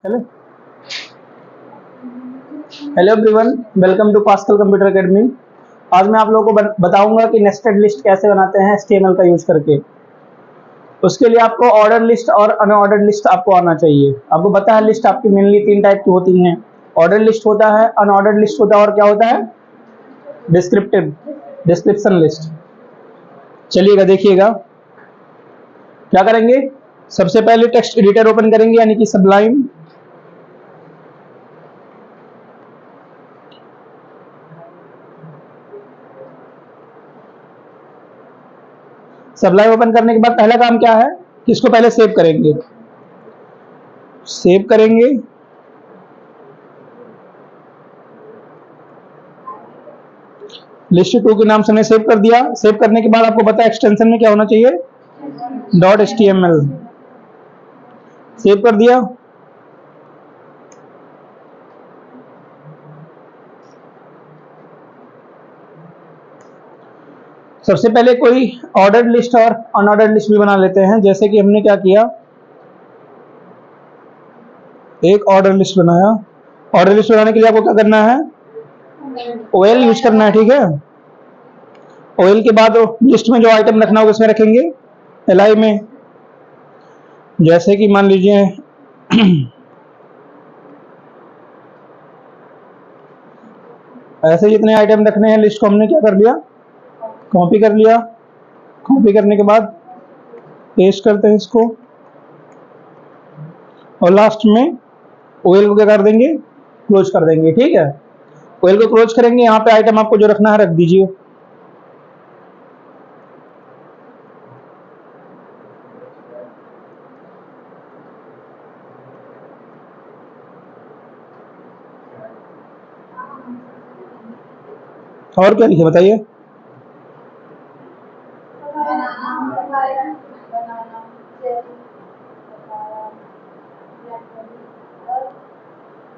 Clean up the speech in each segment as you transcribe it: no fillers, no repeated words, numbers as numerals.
Hello hello everyone, welcome to Pascal computer academy. आज मैं आप लोगों को बताऊंगा कि नेस्टेड लिस्ट कैसे बनाते हैं एचटीएमएल का यूज करके। उसके लिए आपको ऑर्डर लिस्ट और अनऑर्डर्ड लिस्ट आपको आना चाहिए। आपको पता है लिस्ट आपकी मेनली 3 टाइप की होती हैं। ऑर्डर लिस्ट होता है, अनऑर्डर्ड लिस्ट होता है और क्या होता है, डिस्क्रिप्शन लिस्ट। चलिएगा देखिएगा क्या करेंगे। सबसे पहले टेक्स्ट एडिटर ओपन करेंगे, यानी कि सबलाइन। सबलाइन ओपन करने के बाद पहला काम क्या है कि इसको पहले सेव करेंगे। सेव करेंगे, लिस्ट 2 के नाम से हमने सेव कर दिया। सेव करने के बाद आपको पता है एक्सटेंशन में क्या होना चाहिए, .html। सेव कर दिया। सबसे पहले कोई ऑर्डर्ड लिस्ट और अनऑर्डर्ड लिस्ट भी बना लेते हैं। जैसे कि हमने क्या किया, एक ऑर्डर लिस्ट बनाया। ऑर्डर लिस्ट बनाने के लिए आपको क्या करना है, ओएल यूज करना है, ठीक है। ओएल के बाद लिस्ट में जो आइटम रखना होगा उसमें रखेंगे एलआई में। जैसे कि मान लीजिए ऐसे जितने आइटम रखने हैं लिस्ट को हमने क्या कर लिया, कॉपी कर लिया। कॉपी करने के बाद पेस्ट करते हैं इसको, और लास्ट में ओएल को क्या कर देंगे, क्लोज कर देंगे, ठीक है। ओएल को क्लोज करेंगे, यहाँ पे आइटम आपको जो रखना है रख दीजिए। और क्या लिखे बताइए।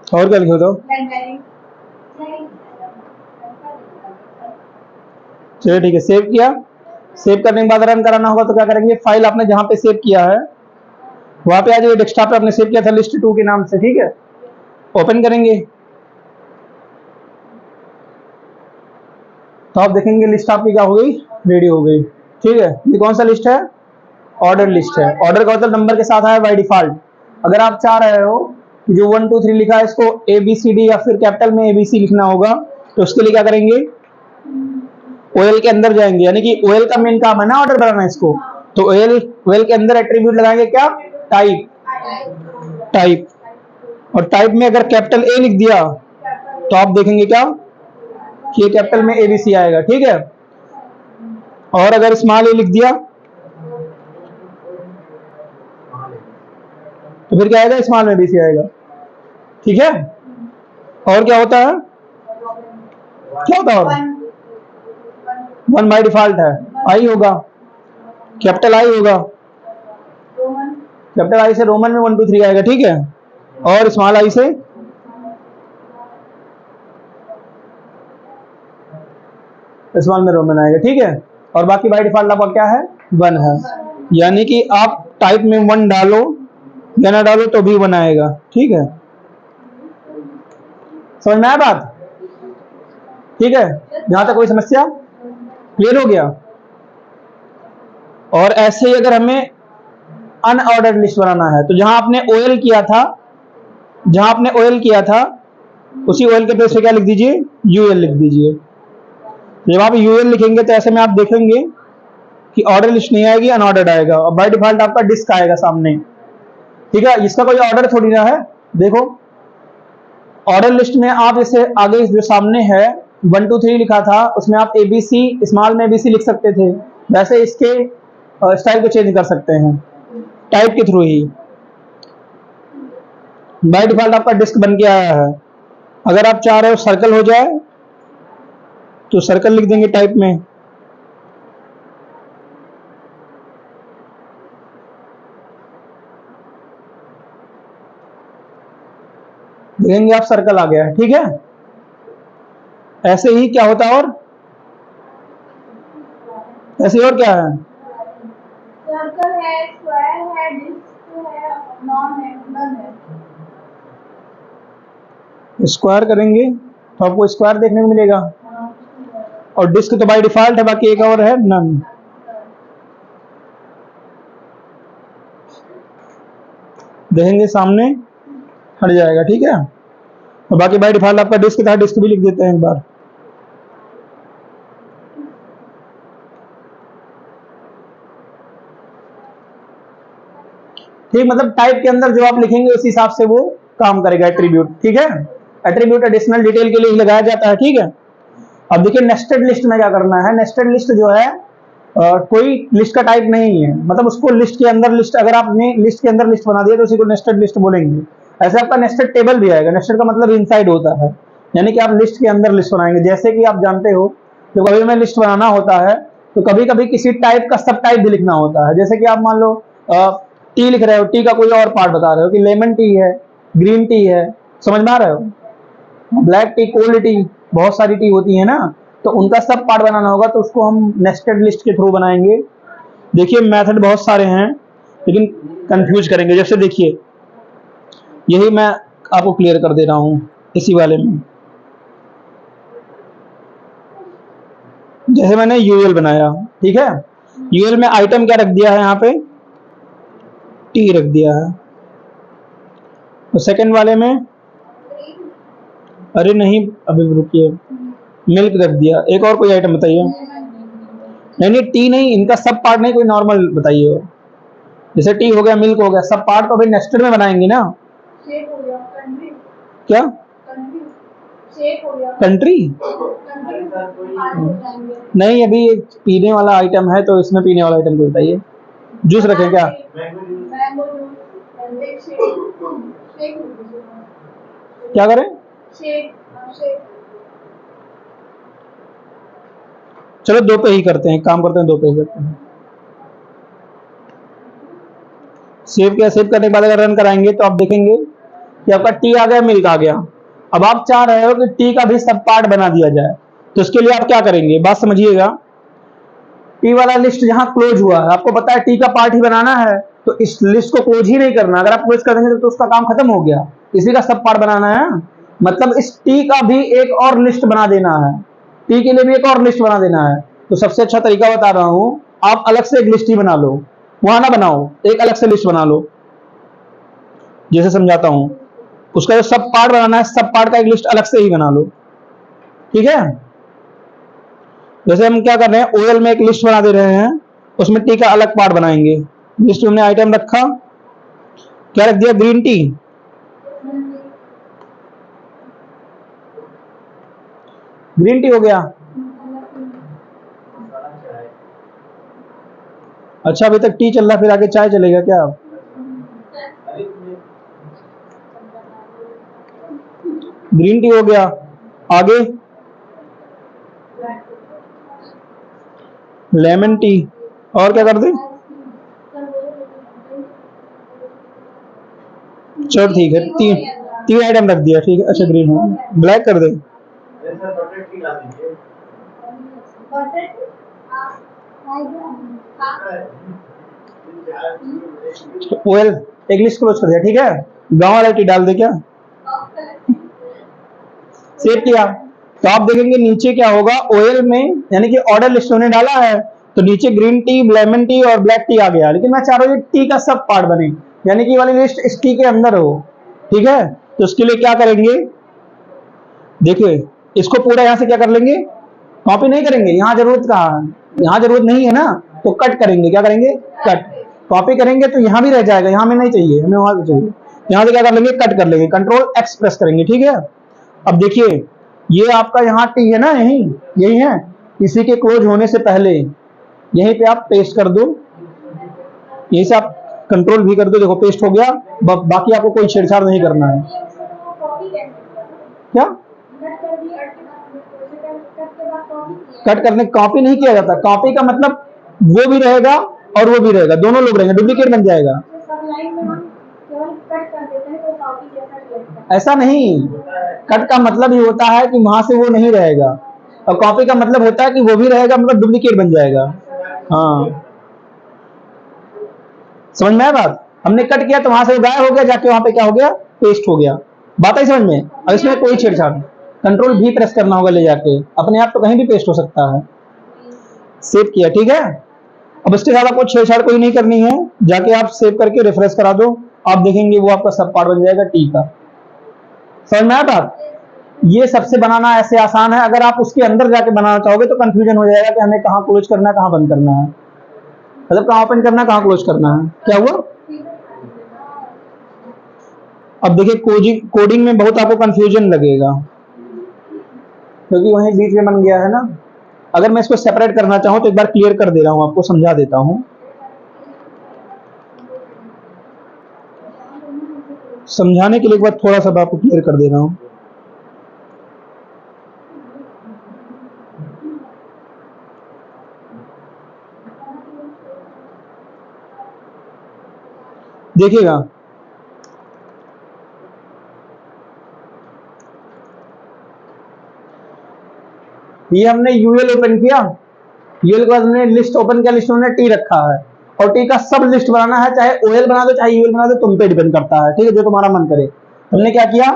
और क्या लिखे बताओ। चलिए ठीक है, सेव किया। सेव करने के बाद रन कराना होगा तो क्या करेंगे, फाइल आपने जहां पे सेव किया है वहां पे आ जाइए। डेस्कटॉप पे आपने सेव किया था लिस्ट 2 के नाम से, ठीक है। ओपन करेंगे तो आप देखेंगे लिस्ट आपकी क्या हो गई, रेडी हो गई, ठीक है। ये कौन सा लिस्ट है, ऑर्डर लिस्ट है। ऑर्डर का मतलब नंबर के साथ आया बाय डिफॉल्ट। अगर आप चाह रहे हो कि जो 1 2 3 लिखा है इसको ABCD या फिर कैपिटल में ABC लिखना होगा, तो उसके लिए क्या करेंगे, ओएल के अंदर जाएंगे। यानी कि ओएल का मेन काम है ना ऑर्डर बनाना इसको, तो ओएल के अंदर एट्रीब्यूट लगाएंगे क्या, टाइप। और टाइप में अगर कैपिटल A लिख दिया तो आप देखेंगे क्या कि ये कैपिटल में ABC आएगा, ठीक है। और अगर स्मॉल ए लिख दिया तो फिर क्या आएगा, स्मॉल में ABC आएगा, ठीक है। और क्या होता है, क्या होता है, और 1 बाय डिफॉल्ट है, आई होगा, कैपिटल आई होगा। कैपिटल आई से रोमन में 1 2 3 आएगा, ठीक है। और स्मॉल आई से स्मॉल में रोमन आएगा, ठीक है। और बाकी बाय डिफॉल्ट आपका क्या है, 1 है। यानी कि आप टाइप में 1 डालो या ना डालो तो भी 1 आएगा, ठीक है। समझ में आया बात, ठीक है। यहां तक कोई समस्या, क्लियर हो गया। और ऐसे ही अगर हमें अनऑर्डर्ड लिस्ट बनाना है तो जहां आपने ओएल किया था, उसी ओएल के प्लेस पे क्या लिख दीजिए, यूएल लिख दीजिए। जब आप यूएल लिखेंगे तो ऐसे में आप देखेंगे कि ऑर्डर लिस्ट नहीं आएगी, अनऑर्डर्ड आएगा, और बाय डिफॉल्ट आपका डिस्क आएगा सामने, ठीक है। इसका कोई ऑर्डर थोड़ी ना है। देखो ऑर्डर लिस्ट में आप इसे आगे जो सामने है 1 2 3 लिखा था उसमें आप ABC स्मॉल में ABC लिख सकते थे, वैसे इसके स्टाइल को चेंज कर सकते हैं टाइप के थ्रू ही। बाय डिफॉल्ट आपका डिस्क बन के आया है। अगर आप चाह रहे हो सर्कल हो जाए तो सर्कल लिख देंगे टाइप में, देखेंगे आप सर्कल आ गया है, ठीक है। ऐसे ही क्या होता है, और ऐसे और क्या है, सर्कल है, स्क्वायर है, डिस्क है, नॉन है, नन है। स्क्वायर करेंगे तो आपको स्क्वायर देखने को मिलेगा, और डिस्क तो बाय डिफॉल्ट है, बाकी एक और है नन। देखेंगे सामने हट जाएगा, ठीक है। और बाकी बाय डिफॉल्ट आपका डिस्क था, डिस्क भी लिख देते हैं एक बार। ठीक, मतलब टाइप के अंदर जो आप लिखेंगे उस हिसाब से वो काम करेगा एट्रीब्यूट, ठीक है। एट्रीब्यूट एडिशनल डिटेल के लिए ही लगाया जाता है, ठीक है। अब देखिए नेस्टेड लिस्ट में क्या करना है। नेस्टेड लिस्ट जो है कोई लिस्ट का टाइप नहीं है, मतलब उसको लिस्ट के अंदर लिस्ट, अगर आपने लिस्ट के अंदर लिस्ट बना दिया तो उसी को नेस्टेड लिस्ट बोलेंगे। ऐसे आपका नेस्टेड टेबल भी आएगा। नेस्टेड का मतलब इनसाइड होता है, यानी कि आप लिस्ट के अंदर लिस्ट बनाएंगे। जैसे कि आप जानते हो जो कभी हमें लिस्ट बनाना होता है तो कभी कभी किसी टाइप का सब टाइप भी लिखना होता है। जैसे कि आप मान लो टी लिख रहे हो, टी का कोई और पार्ट बता रहे हो कि लेमन टी है, ग्रीन टी है, समझ में आ रहे हो, ब्लैक टी, कोल्ड टी, बहुत सारी टी होती है ना, तो उनका सब पार्ट बनाना होगा तो उसको हम नेस्टेड लिस्ट के थ्रू बनाएंगे। देखिए मेथड बहुत सारे हैं लेकिन कंफ्यूज करेंगे। जैसे देखिए यही मैं आपको क्लियर कर दे रहा हूं इसी वाले में। जैसे मैंने यूएल बनाया, ठीक है, यूएल में आइटम क्या रख दिया है, यहाँ पे टी रख दिया है। तो सेकंड वाले में, अरे नहीं अभी रुकिए, मिल्क रख दिया। एक और कोई आइटम बताइए। नहीं नहीं टी नहीं, इनका सब पार्ट नहीं, कोई नॉर्मल बताइए। जैसे टी हो गया, मिल्क हो गया, सब पार्ट तो अभी नेस्टेड में बनाएंगे ना। शेक हो गया, कंट्री। क्या कंट्री? शेक हो गया कंट्री। नहीं अभी पीने वाला आइटम है तो इसमें पीने वाला आइटम को बताइए। जूस रखें क्या? मैंगो जूस, क्या करें? शेक। चलो दो पे ही करते हैं, काम करते हैं, दो पे ही करते हैं। सेव किया, सेव करने के बाद अगर रन कराएंगे तो आप देखेंगे कि आपका टी आ गया, मिल्क आ गया। अब आप चाह रहे हो कि टी का भी सब पार्ट बना दिया जाए, तो इसके लिए आप क्या करेंगे, बात समझिएगा। टी वाला लिस्ट जहां क्लोज हुआ है, आपको पता है टी का पार्ट ही बनाना है, तो इस लिस्ट को क्लोज ही नहीं करना। अगर आप क्लोज कर देंगे तो उसका काम खत्म हो गया, इसी का सब पार्ट बनाना है। मतलब इस टी का भी एक और लिस्ट बना देना है, टी के लिए भी एक और लिस्ट बना देना है। तो सबसे अच्छा तरीका बता रहा हूं, आप अलग से एक लिस्ट ही बना लो, वहां ना बनाओ, एक अलग से लिस्ट बना लो। जैसे समझाता हूं, उसका जो सब पार्ट बनाना है, सब पार्ट का एक लिस्ट अलग से ही बना लो, ठीक है। जैसे हम क्या कर रहे हैं, ओएल में एक लिस्ट बना दे रहे हैं, उसमें टी का अलग पार्ट बनाएंगे। लिस्ट में आइटम रखा, क्या रख दिया, ग्रीन टी। ग्रीन टी हो गया। अच्छा अभी तक टी चल रहा, फिर आगे चाय चलेगा क्या? ग्रीन टी हो गया, आगे लेमन टी, और क्या कर दे? चलो ठीक है, तीन आइटम रख दिया, ठीक है। अच्छा ग्रीन हो, ब्लैक कर दे। ओएल एक लिस्ट क्लोज कर दिया, ठीक है। गांव वाला टी डाल दे क्या? सेव किया तो आप देखेंगे नीचे क्या होगा, ओएल में यानी कि ऑर्डर लिस्ट उन्होंने डाला है तो नीचे ग्रीन टी, लेमन टी और ब्लैक टी आ गया। लेकिन मैं चाह रहा हूँ टी का सब पार्ट बने, यानी कि ये वाली लिस्ट इस टी के अंदर हो, ठीक है। तो उसके लिए क्या करेंगे, देखिए इसको पूरा यहां से क्या कर लेंगे, कॉपी नहीं करेंगे, यहां जरूरत कहा है, यहां जरूरत नहीं है ना, तो कट करेंगे। क्या करेंगे, कट। कॉपी करेंगे तो यहां भी रह जाएगा, यहां में नहीं चाहिए हमें, वहां चाहिए। यहां से क्या कर लेंगे, कट कर लेंगे, कंट्रोल एक्स प्रेस करेंगे, ठीक है। अब देखिए ये आपका यहाँ टी है ना, यही है, इसी के क्लोज होने से पहले यहीं पे आप पेस्ट कर दो, यहीं से आप कंट्रोल भी कर दो, देखो पेस्ट हो गया। बाकी आपको कोई छेड़छाड़ नहीं करना है। क्या कट करने, कॉपी नहीं किया जाता। कॉपी का मतलब वो भी रहेगा और वो भी रहेगा, दोनों लोग रहेंगे, डुप्लीकेट बन जाएगा। ऐसा नहीं, कट का मतलब ही होता है कि वहां से वो नहीं रहेगा, और कॉपी का मतलब होता है कि वो भी रहेगा, मतलब डुप्लीकेट बन जाएगा। हाँ समझ में आया बात? हमने कट किया तो वहां से गायब हो गया, जाके वहां पे क्या हो गया, पेस्ट हो गया। बात आई समझ में? और इसमें कोई छेड़छाड़ नहीं, कंट्रोल भी प्रेस करना होगा ले जाके, अपने आप तो कहीं भी पेस्ट हो सकता है। सेव किया, ठीक है। अब इसके साथ आपको छेड़छाड़ कोई नहीं करनी है, जाके आप सेव करके रिफ्रेश करा दो, आप देखेंगे वो आपका सब पार्ट बन जाएगा टी का। समझ में आया बात? ये सबसे बनाना ऐसे आसान है, अगर आप उसके अंदर जाके बनाना चाहोगे तो कंफ्यूजन हो जाएगा कि हमें कहाँ क्लोज करना है, कहाँ बंद करना है, मतलब कहाँ ओपन करना है, कहाँ क्लोज करना है। क्या हुआ? अब देखिए कोडिंग में बहुत आपको कंफ्यूजन लगेगा, क्योंकि वहीं बीच में बन गया है ना। अगर मैं इसको सेपरेट करना चाहूं तो एक बार क्लियर कर दे रहा हूं, आपको समझा देता हूं। समझाने के लिए एक बार थोड़ा सा आपको क्लियर कर दे रहा हूं। देखिएगा, ये हमने यूएल ओपन किया, यूएल के बाद हमने लिस्ट ओपन किया, लिस्ट में टी रखा है, और टी का सब लिस्ट बनाना है, चाहे ओएल बना दो चाहे यूएल बना दो, तुम पे डिपेंड करता है, ठीक है, जो तुम्हारा मन करे। हमने क्या किया,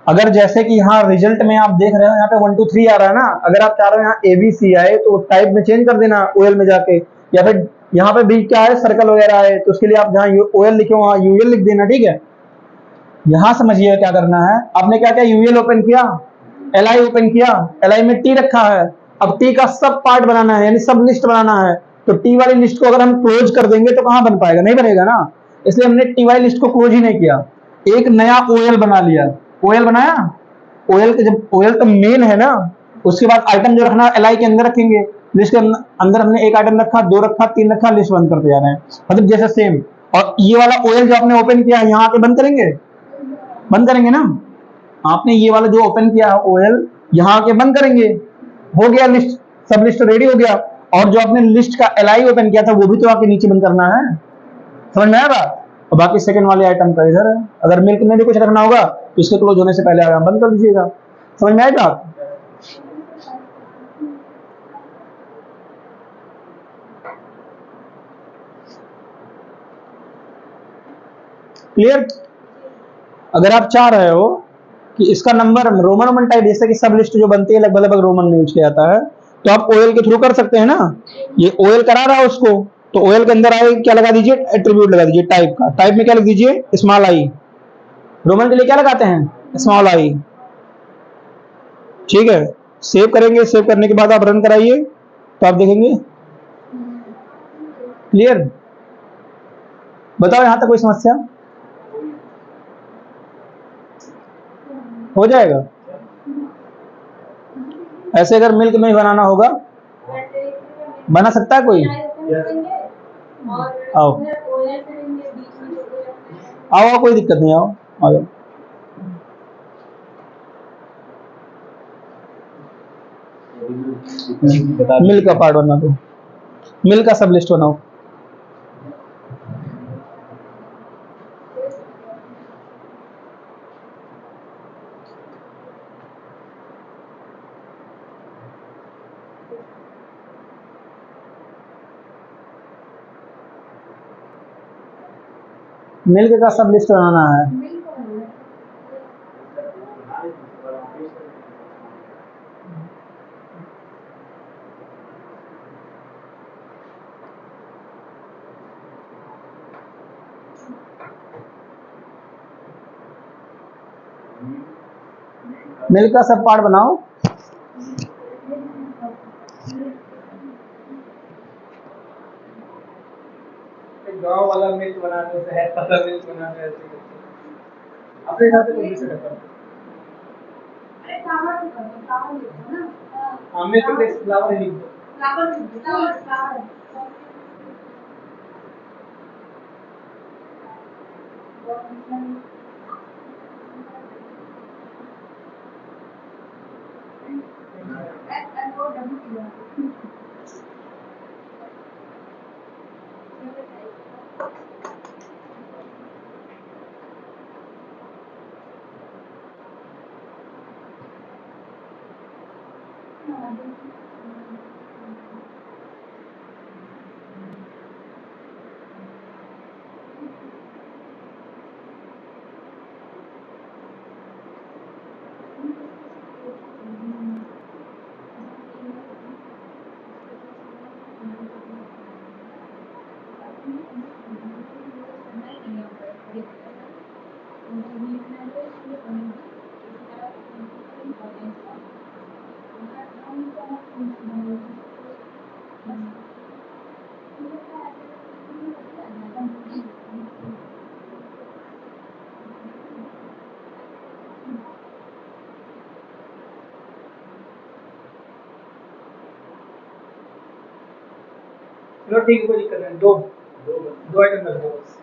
अगर जैसे कि यहाँ रिजल्ट में आप देख रहे हो, यहाँ पे 1 2 3 आ रहा है ना, अगर आप चाह रहे हो यहाँ एबीसी आए तो टाइप में चेंज कर देना ओएल में जाके, या फिर यहाँ पे बी क्या है, सर्कल वगैरह है, तो उसके लिए आप जहाँ ओएल लिखे वहां यूएल लिख देना, ठीक है। यहां समझिए क्या करना है, आपने क्या किया, यूएल ओपन किया, एलआई ओपन किया, एलआई में टी रखा है, अब टी का सब पार्ट बनाना है, यानी सब लिस्ट बनाना है, तो टी वाली लिस्ट को अगर हम क्लोज कर देंगे तो कहां बन पाएगा, नहीं बनेगा ना, इसलिए हमने टी वाली लिस्ट को क्लोज ही नहीं किया, एक नया ओएल बना लिया। ओएल बनाया, ओएल के जब ओएल तो मेन है ना, उसके बाद आइटम जो रखना एलआई के अंदर रखेंगे, लिस्ट के अंदर हमने एक आइटम रखा, दो रखा, तीन रखा, लिस्ट बंद करते जा रहे हैं, मतलब जैसे सेम। और ये वाला ओएल जो आपने ओपन किया है यहाँ आके बंद करेंगे, बंद करेंगे ना, आपने ये वाला जो ओपन किया है ओएल यहाँ आके बंद करेंगे, हो गया लिस्ट, सब लिस्ट रेडी हो गया, और जो आपने लिस्ट का एलआई ओपन किया था वो भी तो आके नीचे बंद करना है। समझ में आया बात? और बाकी सेकंड वाले आइटम का इधर है, अगर मिल्क में भी कुछ रखना होगा तो इसके क्लोज होने से पहले आराम बंद कर दीजिएगा। समझ में आई बात? क्लियर? अगर आप चाह रहे हो कि इसका नंबर रोमन रोमन टाइप, जैसे कि सब लिस्ट जो बनती है लगभग लगभग रोमन में यूज किया जाता है, तो आप ओएल के थ्रू कर सकते हैं ना। ये ओएल करा रहा है उसको, तो ओएल के अंदर आए क्या लगा दीजिए, एट्रीब्यूट लगा दीजिए टाइप का, टाइप में क्या लिख दीजिए, स्मॉल आई, रोमन के लिए क्या लगाते हैं, स्मॉल आई, ठीक है। सेव करेंगे, सेव करने के बाद आप रन कराइए तो आप देखेंगे। क्लियर? बताओ यहां तक कोई समस्या? हो जाएगा। ऐसे अगर मिल्क में ही बनाना होगा, बना सकता है कोई? आओ आओ, कोई दिक्कत नहीं, आओ आ जाओ। मिल्क का पार्ट बना दो, मिल्क का सब लिस्ट बनाओ। मिल्क का सब लिस्ट बनाना है। मिल्क का सब पार्ट बनाओ। गांव वाला मिल्क बनाने से है, पतला मिल्क बनाने से अपने हिसाब से कोई भी सेटअप कर। अरे फ्लावर से करो, फ्लावर लिखो ना, हां मिल्क के फ्लावर लिख दो, फ्लावर लिख दो, फ्लावर चलो ठीक है, कोई दिक्कत नहीं, दो आइटम कर दो बस।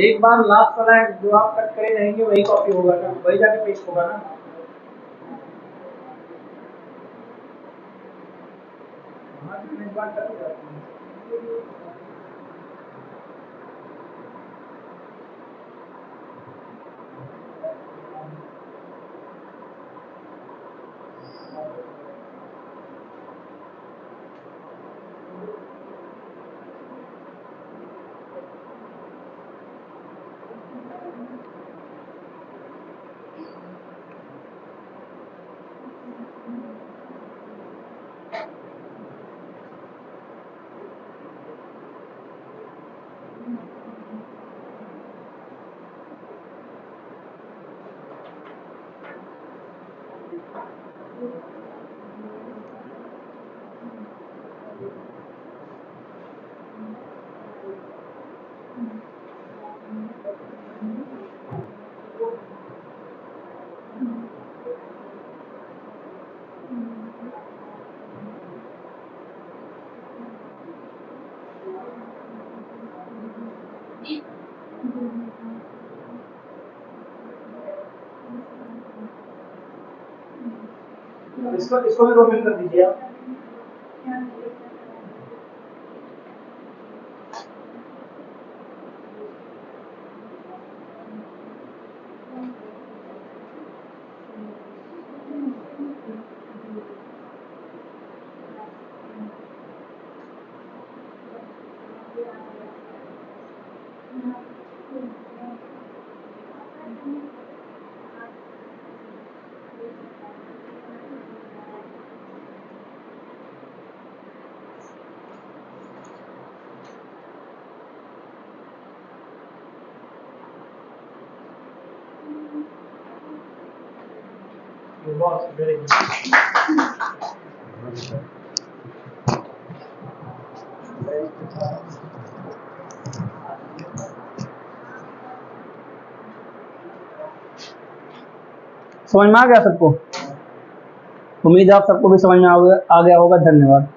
एक बार लास्ट वाला है जो आप कट करे रहेंगे वही कॉपी होगा ना, वही जाके पेस्ट होगा ना। हाँ, एक बार कट जाता है। इसको भी रोमिंग कर दीजिए आप। Boss very good. समझ में आ गया सबको? उम्मीद है आप सबको भी समझ में आ गया होगा। धन्यवाद।